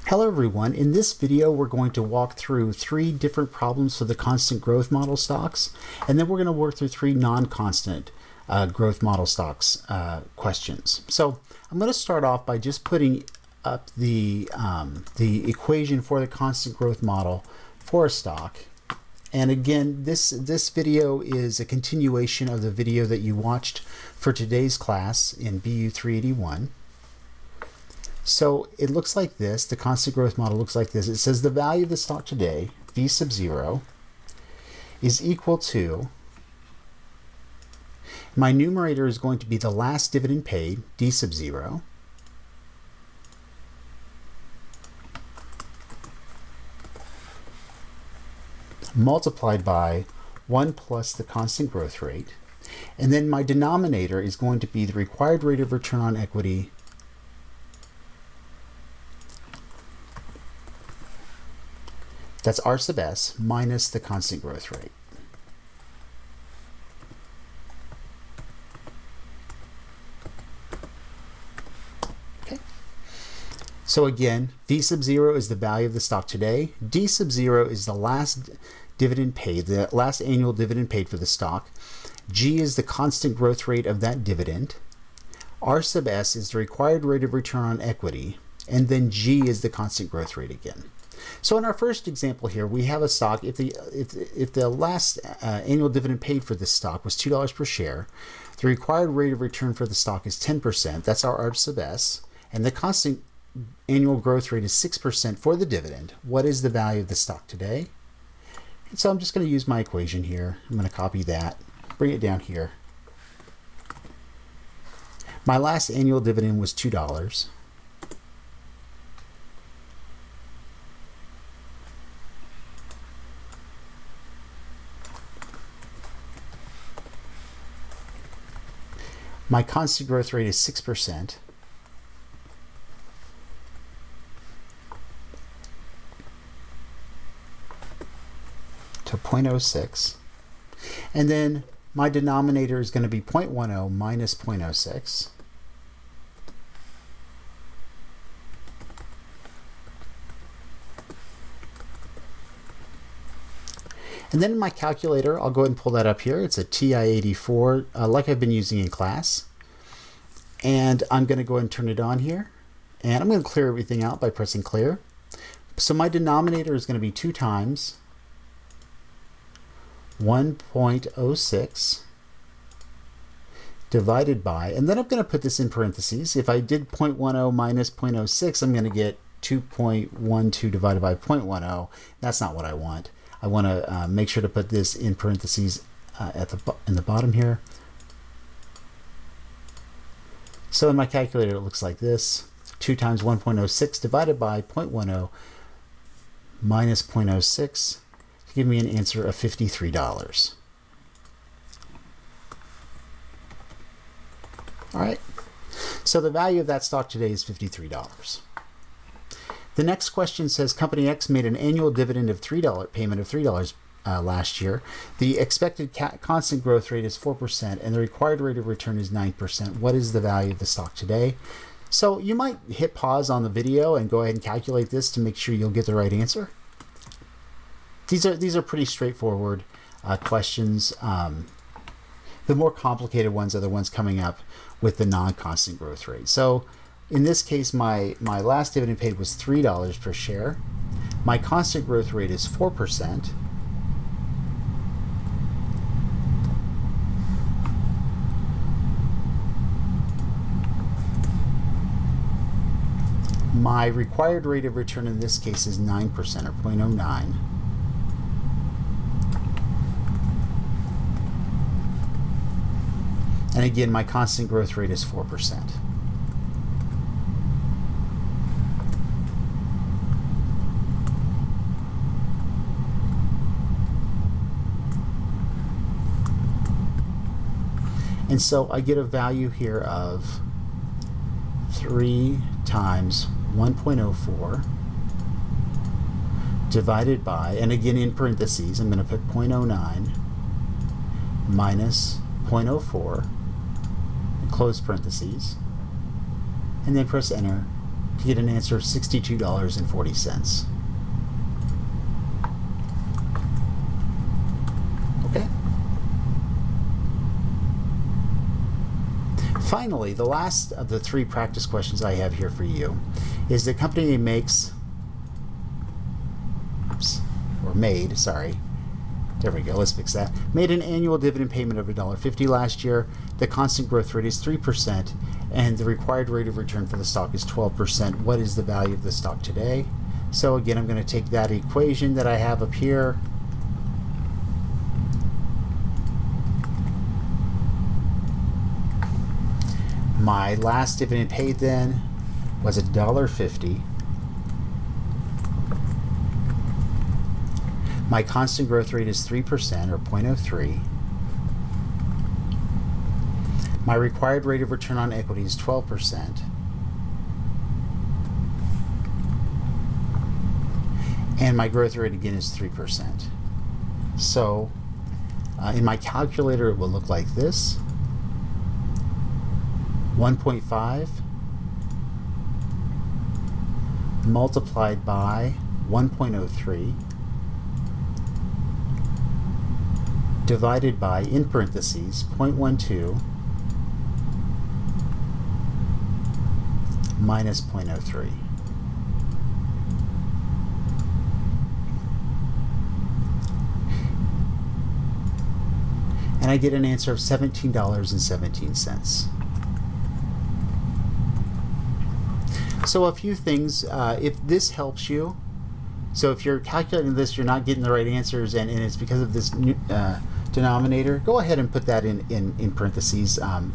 Hello everyone, in this video we're going to walk through 3 different problems for the constant growth model stocks, and then we're going to work through 3 non-constant growth model stocks questions. So I'm going to start off by just putting up the equation for the constant growth model for a stock. And again, this video is a continuation of the video that you watched for today's class in BU 381. So it looks like this. The constant growth model looks like this. It says the value of the stock today, V sub 0, is equal to, my numerator is going to be the last dividend paid, D sub 0, multiplied by 1 plus the constant growth rate. And then my denominator is going to be the required rate of return on equity that's R sub S minus the constant growth rate. Okay. So again, V sub 0 is the value of the stock today. D sub 0 is the last dividend paid, the last annual dividend paid for the stock. G is the constant growth rate of that dividend. R sub S is the required rate of return on equity. And then G is the constant growth rate again. So in our first example here, we have a stock. If the last annual dividend paid for this stock was $2 per share, the required rate of return for the stock is 10%. That's our R sub S. And the constant annual growth rate is 6% for the dividend. What is the value of the stock today? And so I'm just going to use my equation here. I'm going to copy that, bring it down here. My last annual dividend was $2. My constant growth rate is 6%. To 0.06. And then my denominator is going to be 0.10 minus 0.06. And then in my calculator, I'll go ahead and pull that up here. It's a TI-84, like I've been using in class. And I'm going to go ahead and turn it on here. And I'm going to clear everything out by pressing clear. So my denominator is going to be 2 times 1.06 divided by, and then I'm going to put this in parentheses. If I did 0.10 minus 0.06, I'm going to get 2.12 divided by 0.10. That's not what I want. I want to make sure to put this in parentheses in the bottom here. So in my calculator, it looks like this. 2 times 1.06 divided by 0.10 minus 0.06 to give me an answer of $53. All right. So the value of that stock today is $53. The next question says Company X made an annual dividend of payment of $3 last year. The expected constant growth rate is 4% and the required rate of return is 9%. What is the value of the stock today? So you might hit pause on the video and go ahead and calculate this to make sure you'll get the right answer. These are pretty straightforward questions. The more complicated ones are the ones coming up with the non-constant growth rate. So in this case, my last dividend paid was $3 per share. My constant growth rate is 4%. My required rate of return in this case is 9% or 0.09. And again, my constant growth rate is 4%. And so I get a value here of 3 times 1.04 divided by, and again in parentheses, I'm going to put 0.09 minus 0.04, close parentheses, and then press enter to get an answer of $62.40. Okay. Finally, the last of the 3 practice questions I have here for you is the company makes, there we go, let's fix that. Made an annual dividend payment of $1.50 last year. The constant growth rate is 3%, and the required rate of return for the stock is 12%. What is the value of the stock today? So again, I'm going to take that equation that I have up here. My last dividend paid then was $1.50. My constant growth rate is 3%, or 0.03. My required rate of return on equity is 12%. And my growth rate again is 3%. So in my calculator, it will look like this. 1.5 multiplied by 1.03 divided by, in parentheses, 0.12 minus 0.03. And I get an answer of $17.17. So a few things, if this helps you, so if you're calculating this, you're not getting the right answers, and it's because of this denominator, go ahead and put that in parentheses. I'm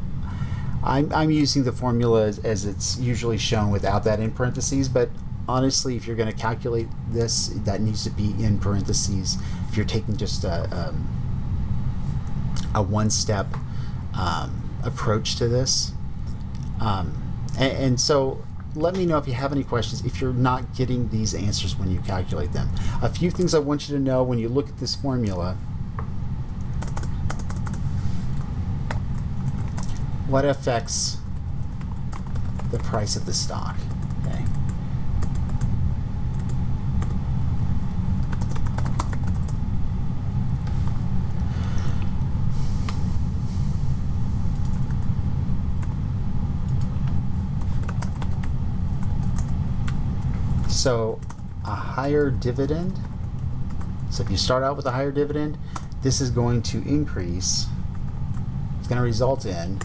using the formula as it's usually shown without that in parentheses, but honestly, if you're going to calculate this, that needs to be in parentheses. If you're taking just a one-step approach to this. And so let me know if you have any questions if you're not getting these answers when you calculate them. A few things I want you to know when you look at this formula. What affects the price of the stock? Okay. So a higher dividend, so if you start out with a higher dividend, this is going to increase, it's going to result in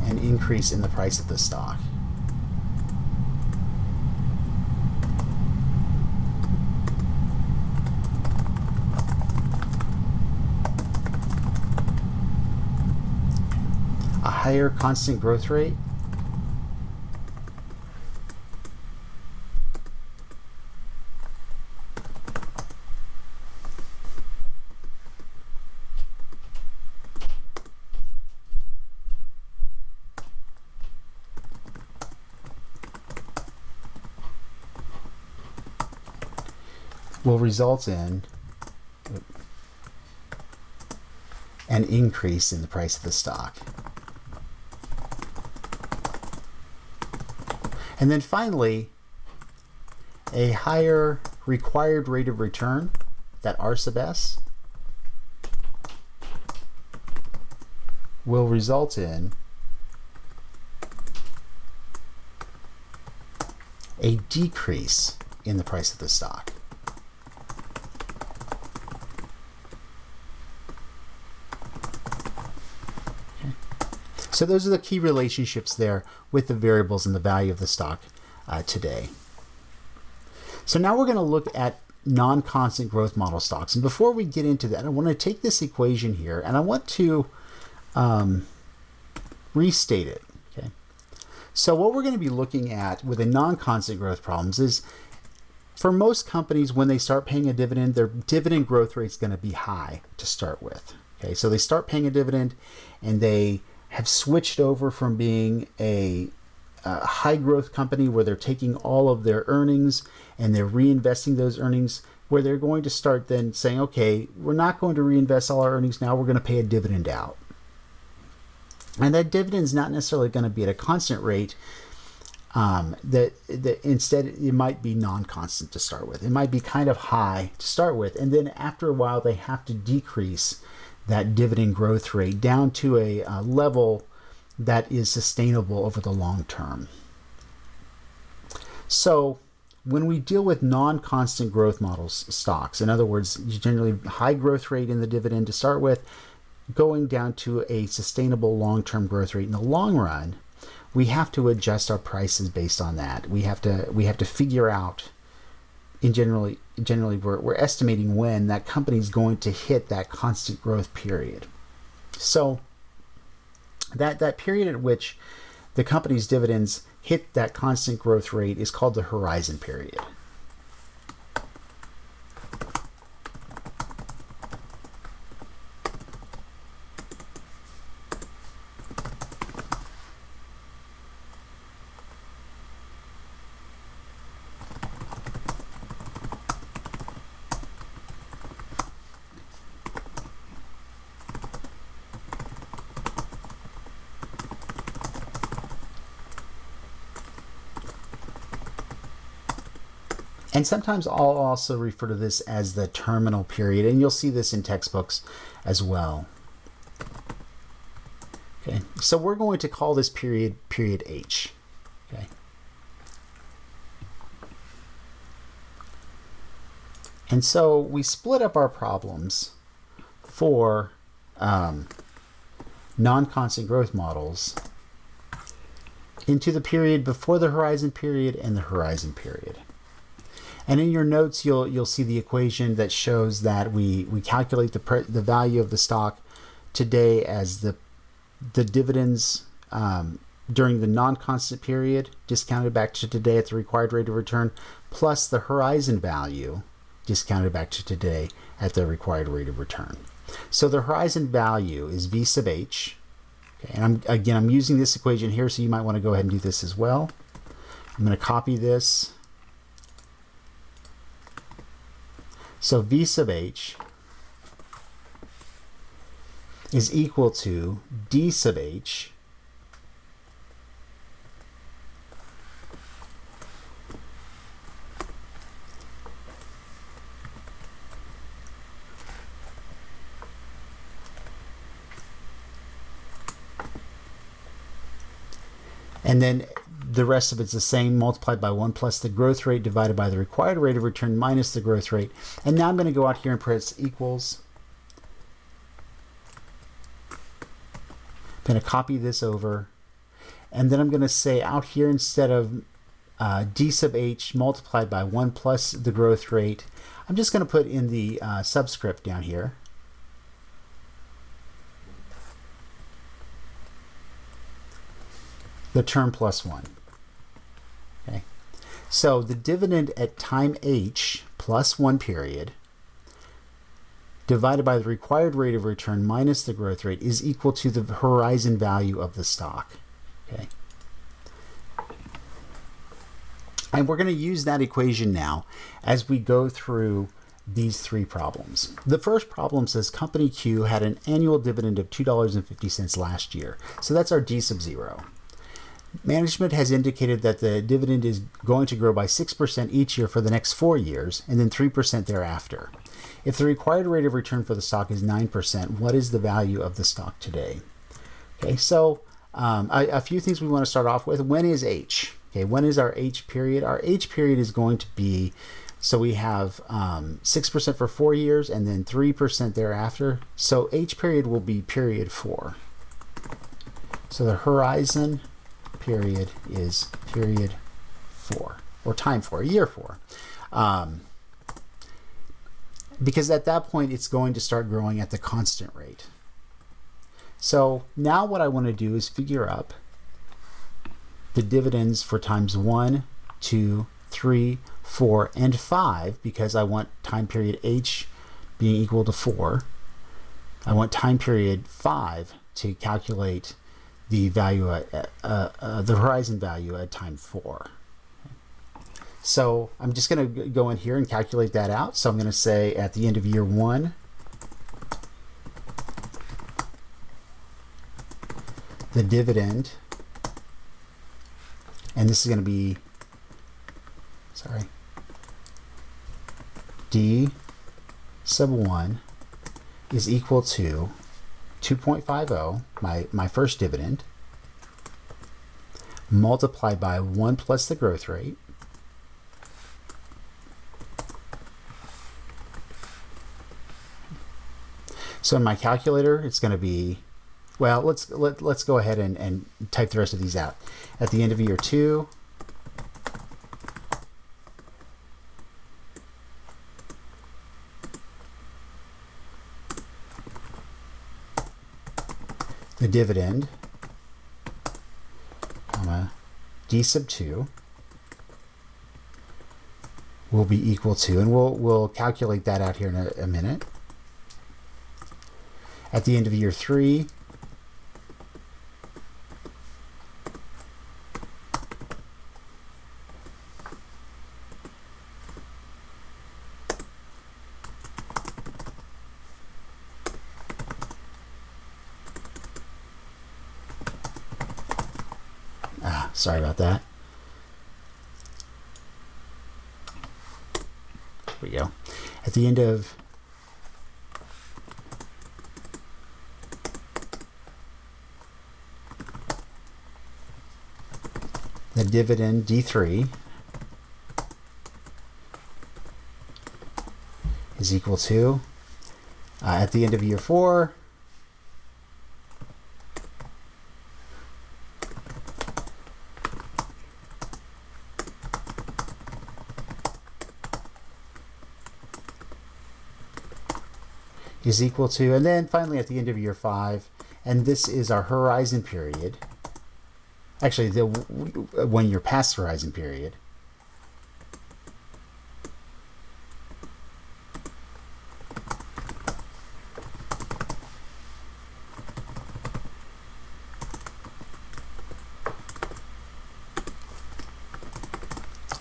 an increase in the price of the stock. A higher constant growth rate will result in an increase in the price of the stock. And then finally, a higher required rate of return, that R sub S, will result in a decrease in the price of the stock. So those are the key relationships there with the variables and the value of the stock today. So now we're going to look at non-constant growth model stocks. And before we get into that, I want to take this equation here and I want to restate it. Okay. So what we're going to be looking at with the non-constant growth problems is, for most companies, when they start paying a dividend, their dividend growth rate is going to be high to start with. Okay, so they start paying a dividend and they have switched over from being a high growth company where they're taking all of their earnings and they're reinvesting those earnings, where they're going to start then saying, okay, we're not going to reinvest all our earnings now, we're going to pay a dividend out. And that dividend is not necessarily going to be at a constant rate. that instead it might be non-constant to start with. It might be kind of high to start with, and then after a while they have to decrease that dividend growth rate down to a level that is sustainable over the long term. So when we deal with non-constant growth models stocks, in other words, generally high growth rate in the dividend to start with, going down to a sustainable long-term growth rate in the long run, we have to adjust our prices based on that. We have to figure out, generally we're estimating when that company is going to hit that constant growth period. So that period at which the company's dividends hit that constant growth rate is called the horizon period. And sometimes I'll also refer to this as the terminal period, and you'll see this in textbooks as well. Okay, so we're going to call this period H. Okay. And so we split up our problems for non-constant growth models into the period before the horizon period and the horizon period. And in your notes, you'll see the equation that shows that we calculate the value of the stock today as the dividends during the non-constant period discounted back to today at the required rate of return, plus the horizon value discounted back to today at the required rate of return. So the horizon value is V sub H. Okay, and I'm using this equation here, so you might want to go ahead and do this as well. I'm going to copy this. So V sub H is equal to D sub H and then the rest of it's the same, multiplied by 1 plus the growth rate divided by the required rate of return minus the growth rate. And now I'm going to go out here and press equals. I'm going to copy this over. And then I'm going to say out here, instead of D sub H multiplied by 1 plus the growth rate, I'm just going to put in the subscript down here. The term plus 1. Okay. So the dividend at time H plus 1 period divided by the required rate of return minus the growth rate is equal to the horizon value of the stock. Okay. And we're going to use that equation now as we go through these three problems. The first problem says Company Q had an annual dividend of $2.50 last year. So that's our D sub 0. Management has indicated that the dividend is going to grow by 6% each year for the next 4 years and then 3% thereafter. If the required rate of return for the stock is 9%, what is the value of the stock today? Okay, so a few things we want to start off with. When is H? Okay, when is our H period? Our H period is going to be, so we have 6% for 4 years and then 3% thereafter. So H period will be period 4. So the horizon period is period 4, or time 4, year 4. Because at that point it's going to start growing at the constant rate. So now what I want to do is figure up the dividends for times 1, 2, 3, 4, and 5, because I want time period H being equal to 4. I want time period 5 to calculate the value at the horizon value at time 4. So I'm just going to go in here and calculate that out. So I'm going to say at the end of year 1, the dividend And this is going to be, sorry, D sub 1 is equal to 2.50, my first dividend, multiplied by 1 plus the growth rate, so in my calculator it's going to be, well, let's go ahead and type the rest of these out. At the end of year 2, the dividend, comma, D sub 2 will be equal to, and we'll calculate that out here in a minute. At the end of year 3, sorry about that. Here we go. At the end of the dividend, D3, is equal to, at the end of year 4, is equal to, and then finally at the end of year 5, and this is our horizon period. Actually, when you're past the horizon period.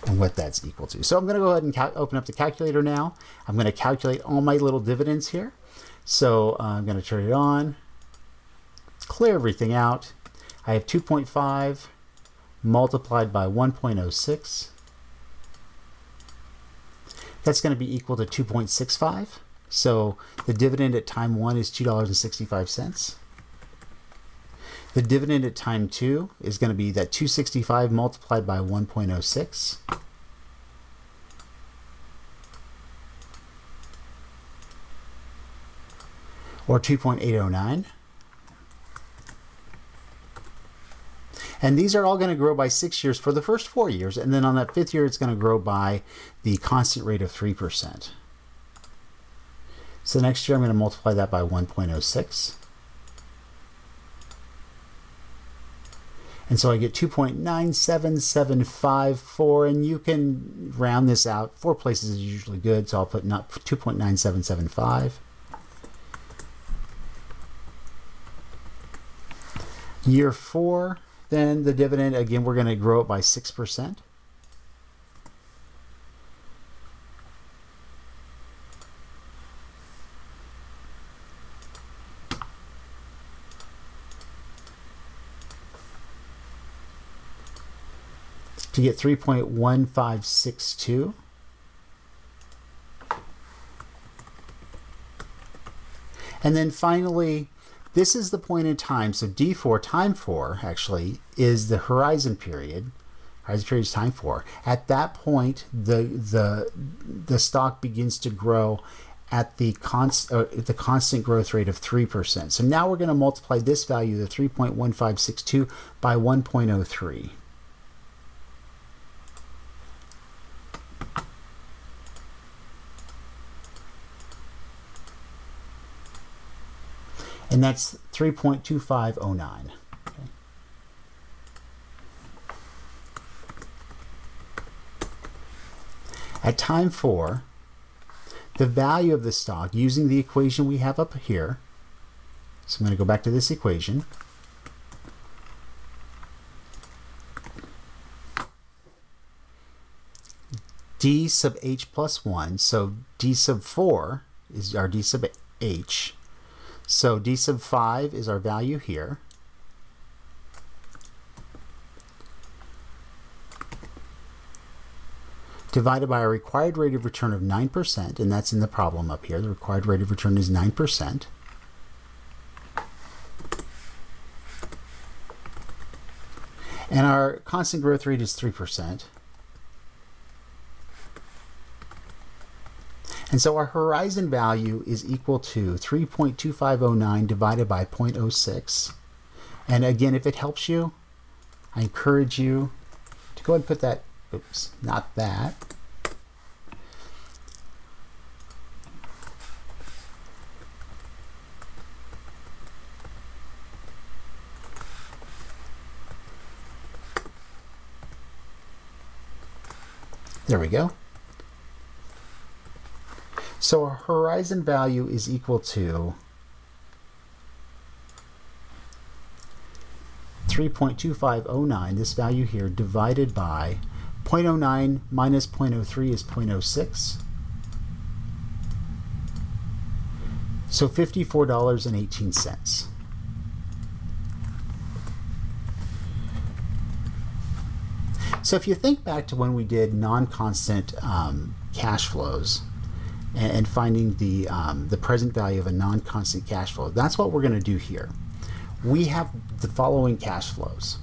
And what that's equal to. So I'm going to go ahead and open up the calculator now. I'm going to calculate all my little dividends here. So I'm going to turn it on, clear everything out. I have 2.5 multiplied by 1.06. That's going to be equal to 2.65. So the dividend at time 1 is $2.65. The dividend at time 2 is going to be that 265 multiplied by 1.06. Or 2.809. And these are all going to grow by 6 years for the first 4 years, and then on that 5th year it's going to grow by the constant rate of 3%. So next year I'm going to multiply that by 1.06. And so I get 2.97754, and you can round this out. 4 places is usually good, so I'll put 2.9775. Year 4, then the dividend, again, we're going to grow it by 6%. To get 3.1562. And then finally, this is the point in time. So D4, time 4, actually, is the horizon period. Horizon period is time 4. At that point, the stock begins to grow at the constant growth rate of 3%. So now we're going to multiply this value, the 3.1562, by 1.03. And that's 3.2509. Okay. At time 4, the value of the stock, using the equation we have up here, so I'm going to go back to this equation. D sub h plus 1, so D sub 4 is our D sub h. So D sub 5 is our value here. divided by a required rate of return of 9%, and that's in the problem up here. The required rate of return is 9%. And our constant growth rate is 3%. And so our horizon value is equal to 3.2509 divided by 0.06. And again, if it helps you, I encourage you to go ahead and put that, oops, not that. There we go. So our horizon value is equal to 3.2509, this value here, divided by 0.09 minus 0.03 is 0.06. So $54.18. So if you think back to when we did non-constant cash flows and finding the present value of a non-constant cash flow, that's what we're going to do here. We have the following cash flows.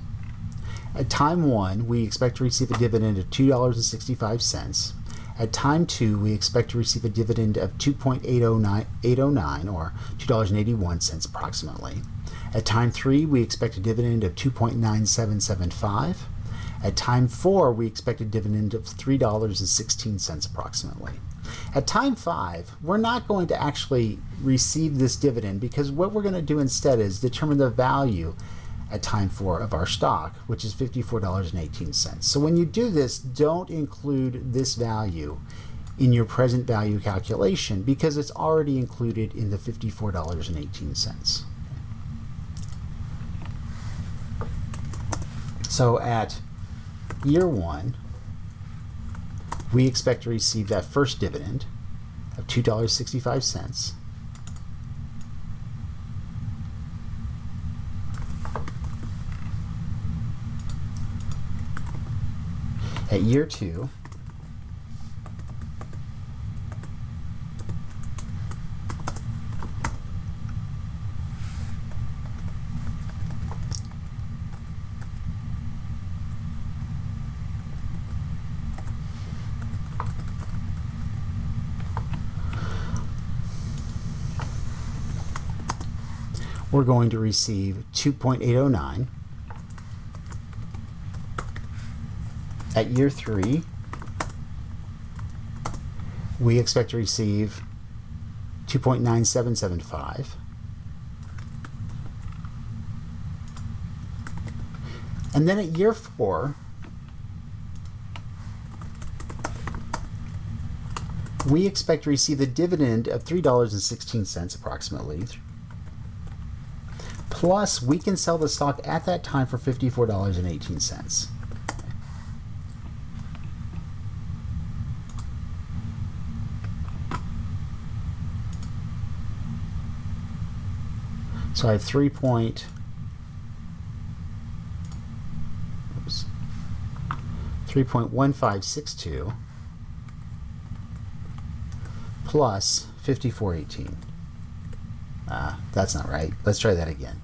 At time 1, we expect to receive a dividend of $2.65. At time 2, we expect to receive a dividend of $2.809 or $2.81 approximately. At time 3, we expect a dividend of $2.9775. At time 4, we expect a dividend of $3.16 approximately. At time 5, we're not going to actually receive this dividend because what we're going to do instead is determine the value at time 4 of our stock, which is $54.18. So when you do this, don't include this value in your present value calculation because it's already included in the $54.18. So at year 1, we expect to receive that first dividend of $2.65. At year 2, we're going to receive 2.809. At year 3, we expect to receive 2.9775. And then at year 4, we expect to receive a dividend of $3.16 approximately. Plus, we can sell the stock at that time for $54.18. So I have 3.1562 plus 54.18. That's not right. Let's try that again.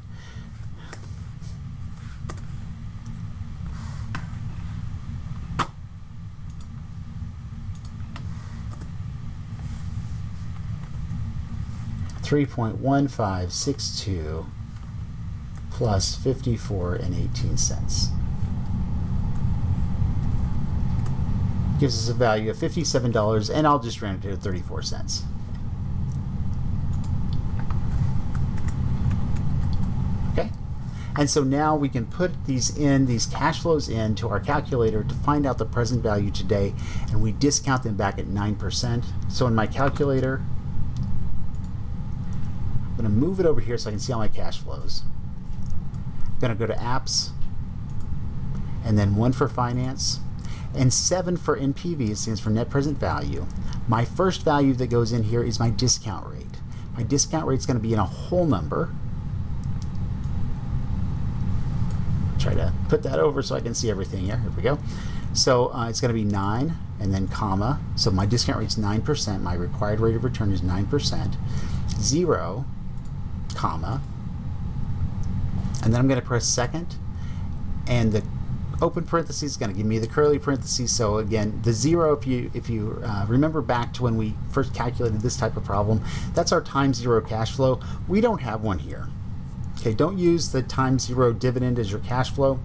$3.1562 plus 54.18 gives us a value of $57, and I'll just round it to 34 cents. Okay, and so now we can put these cash flows into our calculator to find out the present value today, and we discount them back at 9%. So in my calculator, I'm going to move it over here so I can see all my cash flows. I'm going to go to apps, and then 1 for finance, and 7 for NPV. It stands for net present value. My first value that goes in here is my discount rate. My discount rate is going to be in a whole number. Try to put that over so I can see everything here. Here we go. So it's going to be 9 and then comma. So my discount rate is 9%. My required rate of return is 9%. 0, comma. And then I'm going to press second. And the open parentheses is going to give me the curly parentheses. So again, the 0, if you remember back to when we first calculated this type of problem, that's our time 0 cash flow. We don't have one here. Okay, don't use the time 0 dividend as your cash flow,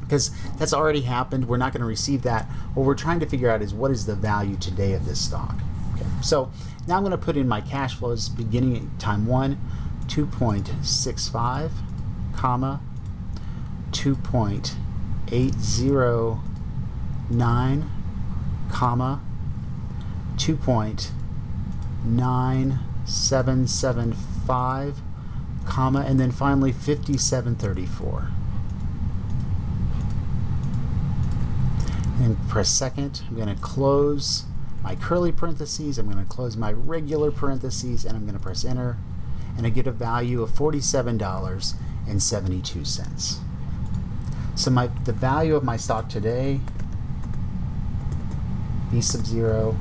because that's already happened. We're not going to receive that. What we're trying to figure out is what is the value today of this stock. Okay, so now I'm going to put in my cash flows beginning at time 1, 2.65, comma, 2.809, comma, 2.9775, comma, and then finally 5734. And press second. I'm going to close my curly parentheses. I'm going to close my regular parentheses, and I'm going to press enter, and I get a value of $47.72. So the value of my stock today, V sub 0,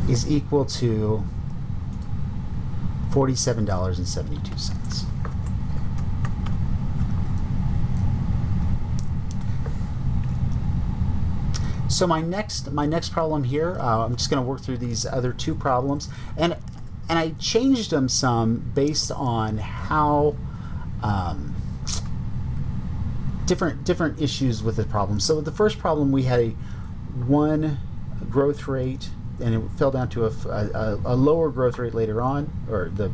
is equal to $47.72. So my next problem here, I'm just going to work through these other two problems, and I changed them some based on how different issues with the problem. So with the first problem, we had a 1 growth rate, and it fell down to a lower growth rate later on, or the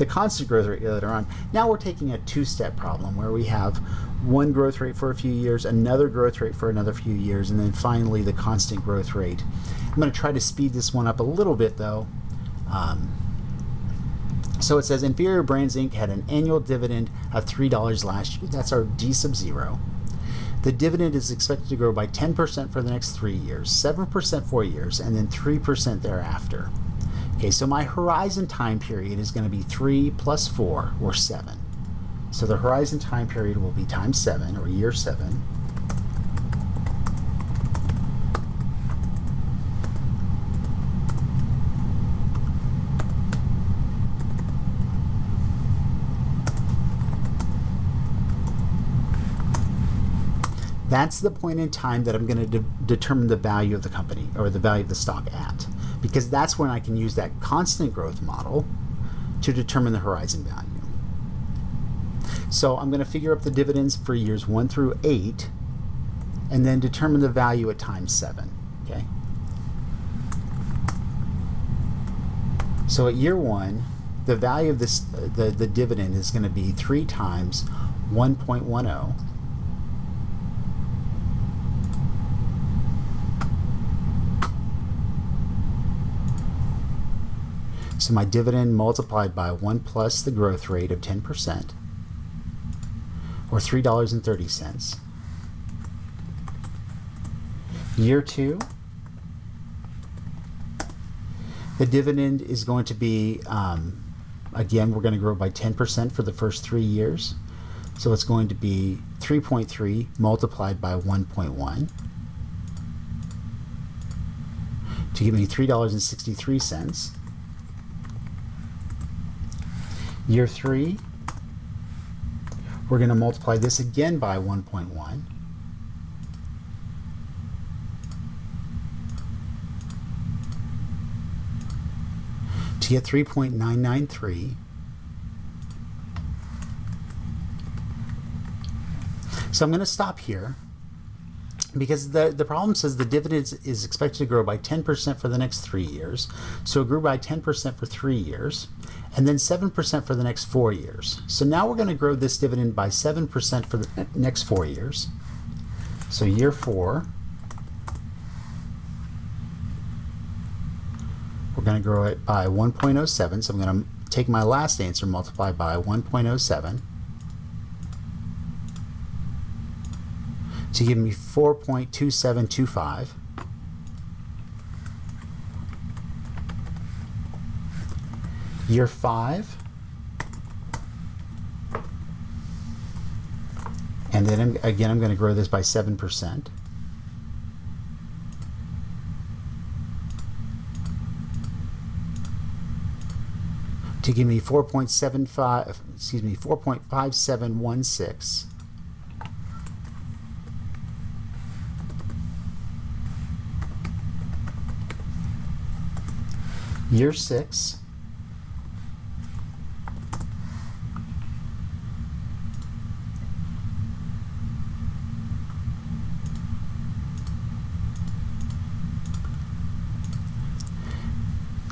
constant growth rate later on. Now we're taking a two-step problem where we have one growth rate for a few years, another growth rate for another few years, and then finally the constant growth rate. I'm going to try to speed this one up a little bit though. So it says Inferior Brands Inc. had an annual dividend of $3 last year. That's our D sub 0. The dividend is expected to grow by 10% for the next 3 years, 7% 4 years, and then 3% thereafter. Okay, so my horizon time period is going to be 3 plus 4, or 7. So the horizon time period will be time 7, or year 7. That's the point in time that I'm going to determine the value of the company, or the value of the stock at, because that's when I can use that constant growth model to determine the horizon value. So I'm going to figure up the dividends for years 1 through 8, and then determine the value at time 7. Okay. So at year 1, the value of this the dividend is going to be 3 times 1.10. So my dividend multiplied by 1 plus the growth rate of 10%, or $3.30. Year 2, the dividend is going to be, again, we're going to grow by 10% for the first 3 years. So it's going to be 3.3 multiplied by 1.1 to give me $3.63. Year 3, we're going to multiply this again by 1.1 to get 3.993. So I'm going to stop here, because the problem says the dividend is expected to grow by 10% for the next 3 years. So it grew by 10% for 3 years, and then 7% for the next 4 years. So now we're going to grow this dividend by 7% for the next 4 years. So year 4, we're going to grow it by 1.07. So I'm going to take my last answer, multiply by 1.07. to give me 4.2725. Year 5, and And then again, I'm going to grow this by 7%. To give me 4.5716. Year 6.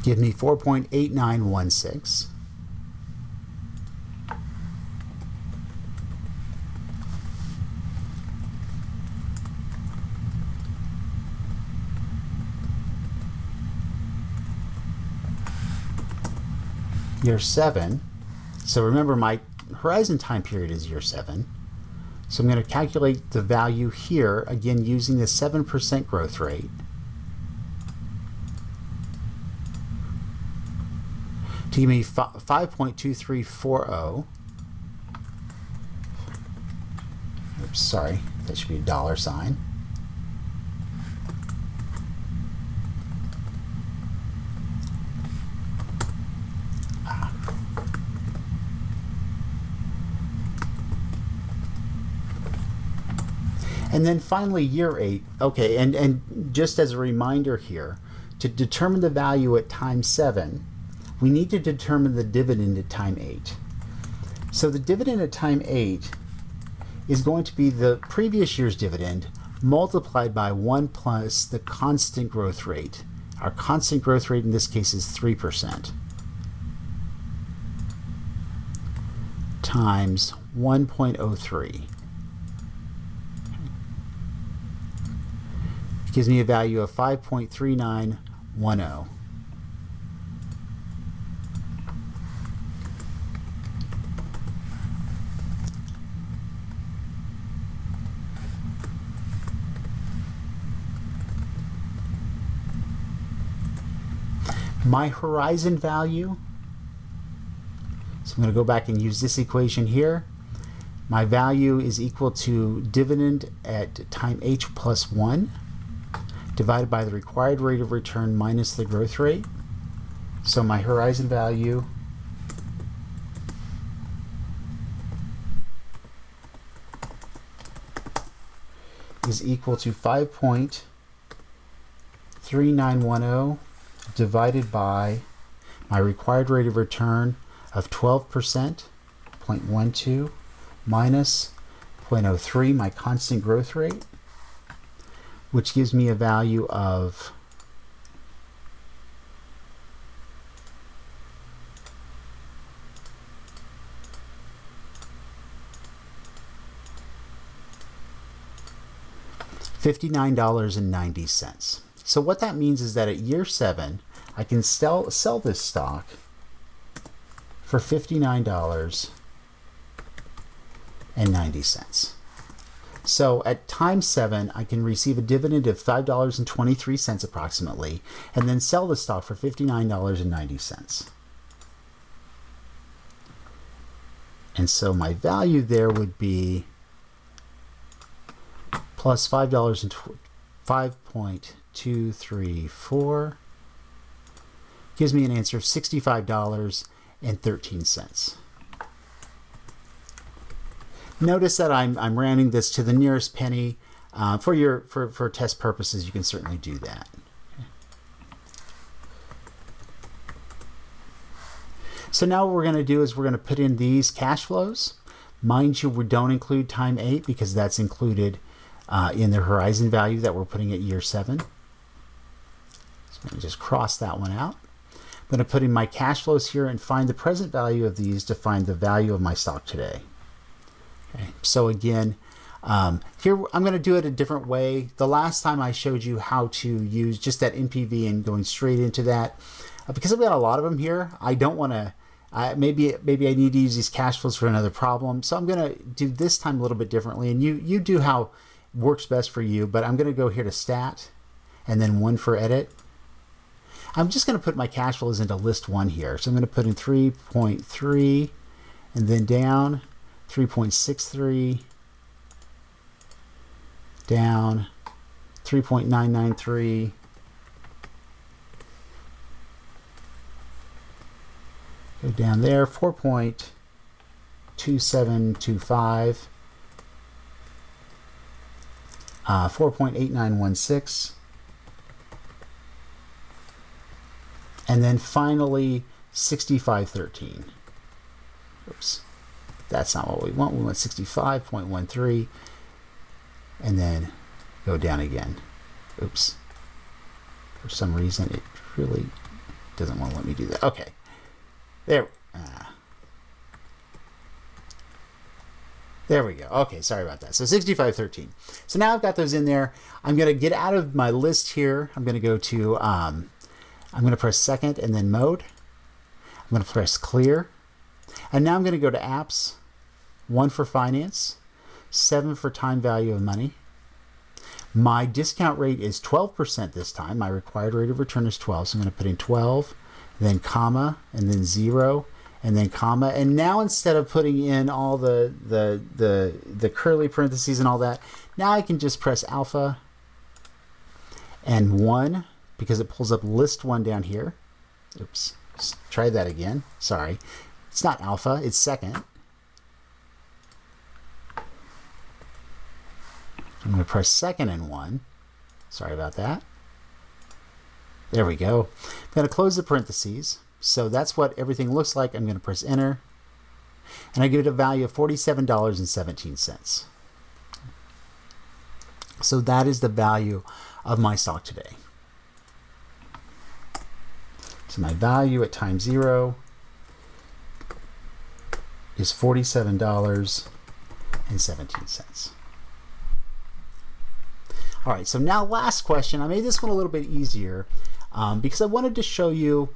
Give me 4.8916. Year 7. So remember, my horizon time period is year 7. So I'm going to calculate the value here, again using the 7% growth rate. To give me 5.2340. Oops, sorry, that should be a dollar sign. And then finally, year 8. Okay, and just as a reminder here, to determine the value at time 7, we need to determine the dividend at time 8. So the dividend at time 8 is going to be the previous year's dividend multiplied by 1 plus the constant growth rate. Our constant growth rate in this case is 3%. Times 1.03. Gives me a value of 5.3910. My horizon value, so I'm going to go back and use this equation here. My value is equal to dividend at time h plus 1 divided by the required rate of return minus the growth rate. So my horizon value is equal to 5.3910 divided by my required rate of return of 12%, 0.12, minus 0.03, my constant growth rate, which gives me a value of $59.90. So what that means is that at year 7, I can sell this stock for $59.90. So at time 7, I can receive a dividend of $5.23 approximately, and then sell the stock for $59.90. And so my value there would be plus $5.234 gives me an answer of $65.13. Notice that I'm rounding this to the nearest penny. For test purposes, you can certainly do that. So now what we're going to do is we're going to put in these cash flows. Mind you, we don't include time 8 because that's included in the horizon value that we're putting at year 7. So I'm going to just cross that one out. I'm going to put in my cash flows here and find the present value of these to find the value of my stock today. Okay. So again, here I'm going to do it a different way. The last time I showed you how to use just that NPV and going straight into that. Because I've got a lot of them here, I don't want to, maybe I need to use these cash flows for another problem. So I'm going to do this time a little bit differently. And you do how works best for you, but I'm going to go here to stat and then 1 for edit. I'm just going to put my cash flows into list 1 here. So I'm going to put in 3.3 and then down 3.63 down 3.993, go down there 4.2725, 4.8916, and then finally 6513. Oops, that's not what we want. We want 65.13, and then go down again. Oops, for some reason it really doesn't want to let me do that. Okay, there we go. Okay, sorry about that. So 6513. So now I've got those in there. I'm going to get out of my list here. I'm going to go to I'm going to press second and then mode. I'm going to press clear, and now I'm going to go to apps. 1 for finance, 7 for time value of money. My discount rate is 12% this time. My required rate of return is 12, so I'm going to put in 12, then comma, and then 0, and then comma. And now instead of putting in all the curly parentheses and all that, now I can just press alpha and 1, because it pulls up list 1 down here. Oops, let's try that again. Sorry, it's not alpha, it's second. I'm going to press second and 1. Sorry about that. There we go. I'm going to close the parentheses. So that's what everything looks like. I'm going to press enter, and I give it a value of $47.17. So that is the value of my stock today. So my value at time 0 is $47.17. All right, so now last question. I made this one a little bit easier because I wanted to show you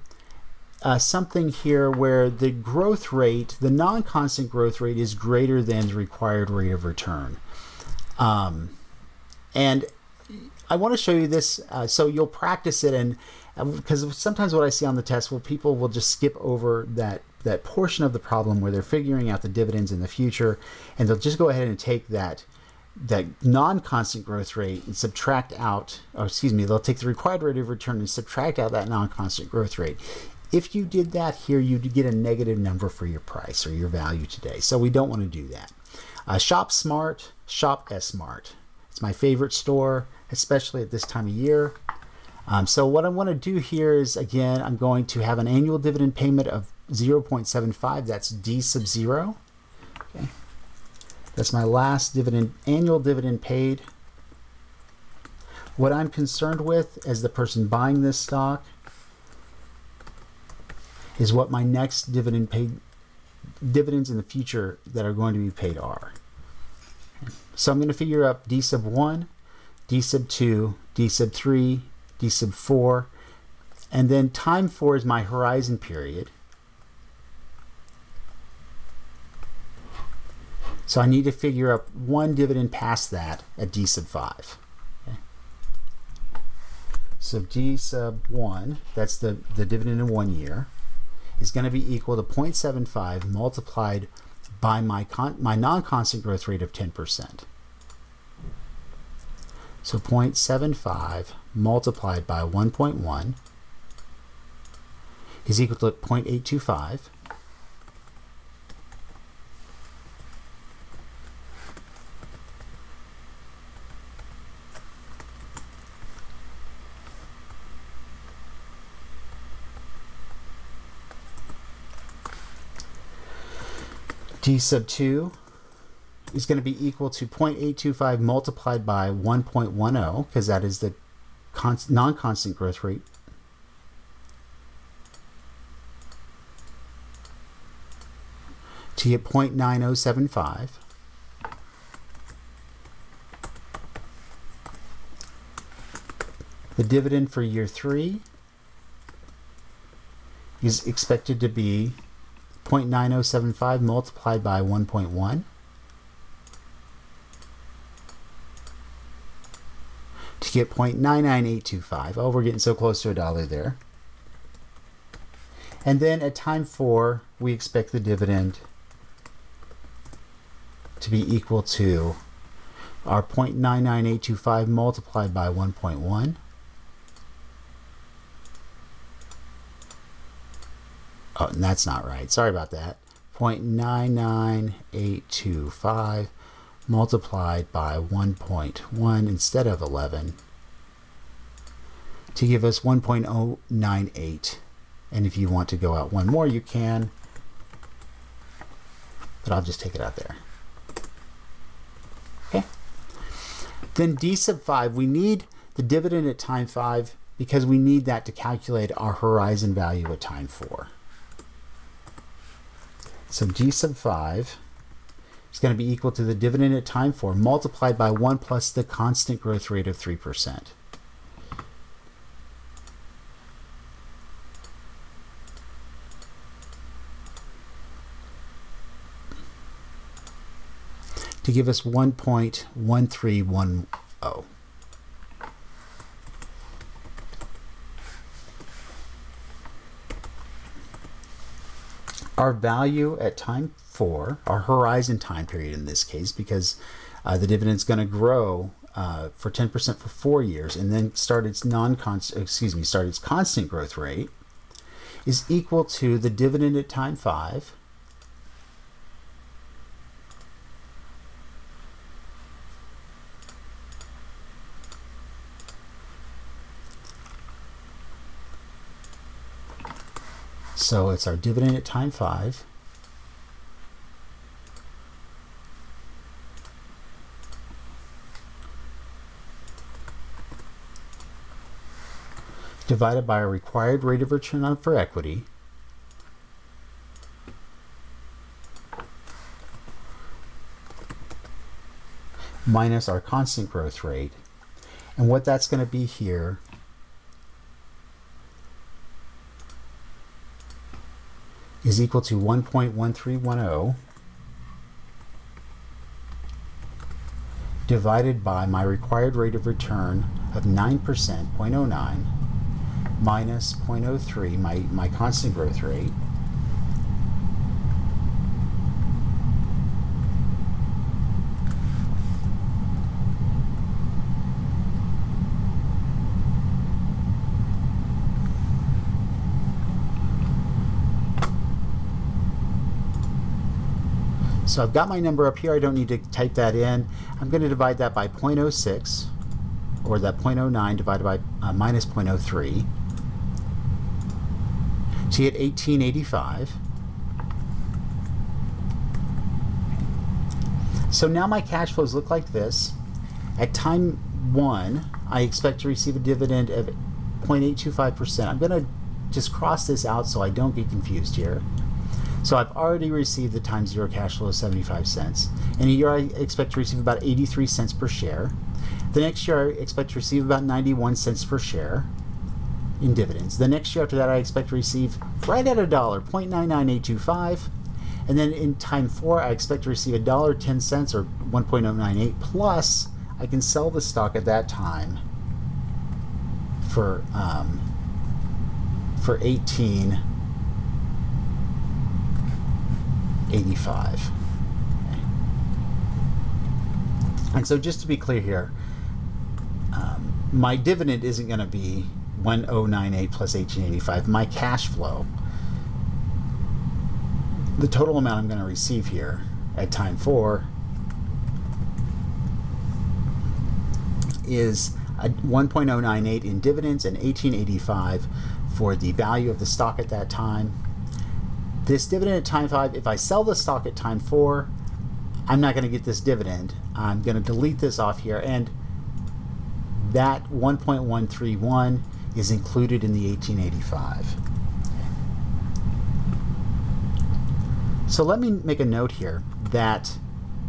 something here where the growth rate, the non-constant growth rate, is greater than the required rate of return. And I want to show you this so you'll practice it, and because sometimes what I see on the test, well, people will just skip over that portion of the problem where they're figuring out the dividends in the future, and they'll just go ahead and take that non-constant growth rate and subtract out, or excuse me, they'll take the required rate of return and subtract out that non-constant growth rate. If you did that here, you'd get a negative number for your price or your value today. So we don't want to do that. Shop Smart, Shop S-Mart. It's my favorite store, especially at this time of year. So what I want to do here is, again, I'm going to have an annual dividend payment of 0.75. That's D sub 0. Okay. That's my last annual dividend paid. What I'm concerned with as the person buying this stock is what my next dividends in the future that are going to be paid are. So I'm going to figure up D sub 1, D sub 2, D sub 3, D sub 4, and then time 4 is my horizon period. So I need to figure up one dividend past that at D sub 5. Okay. So D sub 1, that's the dividend in 1 year, is going to be equal to 0.75 multiplied by my non-constant growth rate of 10%. So 0.75 multiplied by 1.1 is equal to 0.825. D sub 2 is going to be equal to 0.825 multiplied by 1.10, because that is the non-constant growth rate. To get 0.9075. The dividend for year 3 is expected to be 0.9075 multiplied by 1.1 to get 0.99825. Oh, we're getting so close to $1 there. And then at time 4, we expect the dividend to be equal to our 0.99825 multiplied by 1.1. Oh, and that's not right. Sorry about that. 0.99825 multiplied by 1.1 instead of 11 to give us 1.098. And if you want to go out one more, you can, but I'll just take it out there. Okay. Then D sub 5, we need the dividend at time 5 because we need that to calculate our horizon value at time 4. So D sub 5 is going to be equal to the dividend at time 4 multiplied by 1 plus the constant growth rate of 3%. To give us 1.1310. Our value at time 4, our horizon time period in this case, because the dividend is going to grow for 10% for 4 years and then start its constant growth rate, is equal to the dividend at time 5 So it's our dividend at time 5 divided by our required rate of return for equity minus our constant growth rate. And what that's going to be here is equal to 1.1310 divided by my required rate of return of 9%, 0.09, minus 0.03, my constant growth rate, So I've got my number up here. I don't need to type that in. I'm going to divide that by 0.06, or that 0.09 divided by minus 0.03 to get 1885. So now my cash flows look like this. At time 1, I expect to receive a dividend of 0.825%. I'm going to just cross this out so I don't get confused here. So I've already received the time 0 cash flow of 75 cents. In a year, I expect to receive about 83 cents per share. The next year, I expect to receive about 91 cents per share in dividends. The next year after that, I expect to receive right at $1, 0.99825. And then in time 4, I expect to receive $1.10 or 1.098, plus I can sell the stock at that time for 1885. Okay. And so just to be clear here, my dividend isn't going to be 1098 plus 1885. My cash flow, the total amount I'm going to receive here at time 4 is 1.098 in dividends and 1885 for the value of the stock at that time. This dividend at time 5, if I sell the stock at time 4, I'm not going to get this dividend. I'm going to delete this off here, and that 1.131 is included in the 1885. So let me make a note here that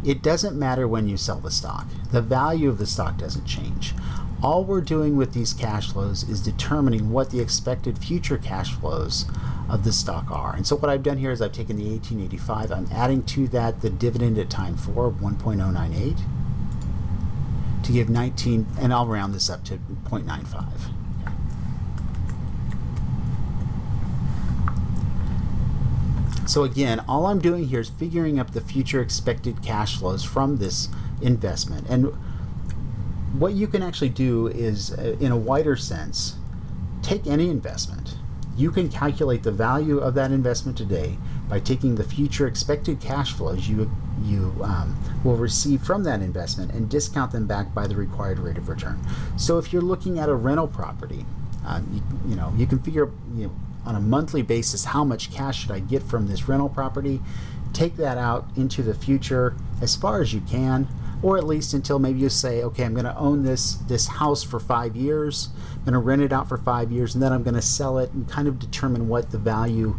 it doesn't matter when you sell the stock. The value of the stock doesn't change. All we're doing with these cash flows is determining what the expected future cash flows of the stock are. And so what I've done here is I've taken the 1885, I'm adding to that the dividend at time 4 of 1.098 to give 19, and I'll round this up to 0.95. So again, all I'm doing here is figuring up the future expected cash flows from this investment. And what you can actually do is, in a wider sense, take any investment. You can calculate the value of that investment today by taking the future expected cash flows you will receive from that investment and discount them back by the required rate of return. So if you're looking at a rental property, you can figure on a monthly basis, how much cash should I get from this rental property? Take that out into the future as far as you can, or at least until maybe you say, okay, I'm going to own this house for 5 years. I'm going to rent it out for 5 years, and then I'm going to sell it, and kind of determine what the value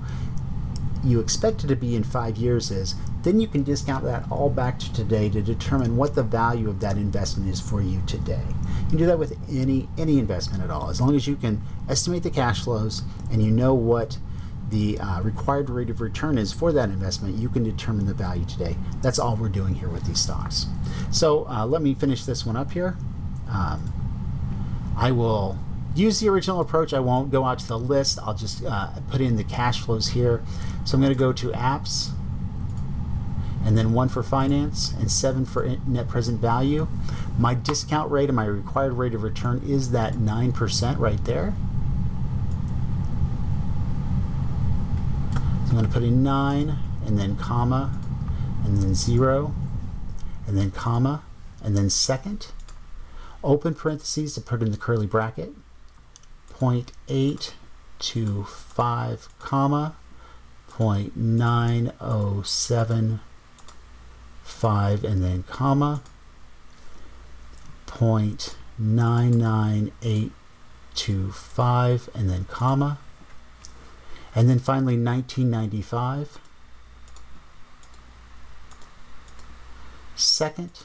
you expect it to be in 5 years is. Then you can discount that all back to today to determine what the value of that investment is for you today. You can do that with any investment at all. As long as you can estimate the cash flows and you know what the required rate of return is for that investment, you can determine the value today. That's all we're doing here with these stocks. So let me finish this one up here. I will use the original approach. I won't go out to the list. I'll just put in the cash flows here. So I'm going to go to apps, and then 1 for finance and 7 for net present value. My discount rate and my required rate of return is that 9% right there. So I'm going to put in 9 and then comma and then 0 and then comma and then second. Open parentheses to put in the curly bracket. 0.825 comma 0.9075 and then comma 0.99825 and then comma, and then finally 1995. Second,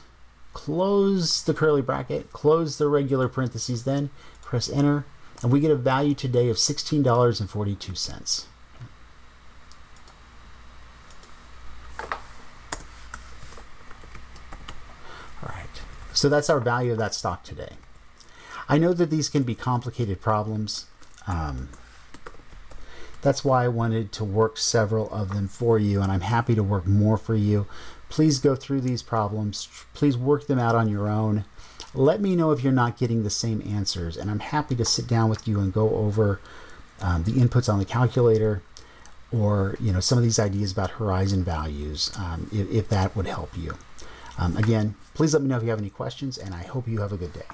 close the curly bracket, close the regular parentheses, then press enter, and we get a value today of $16.42. So that's our value of that stock today. I know that these can be complicated problems. That's why I wanted to work several of them for you, and I'm happy to work more for you. Please go through these problems. Please work them out on your own. Let me know if you're not getting the same answers, and I'm happy to sit down with you and go over the inputs on the calculator, or some of these ideas about horizon values, if that would help you. Again, please let me know if you have any questions, and I hope you have a good day.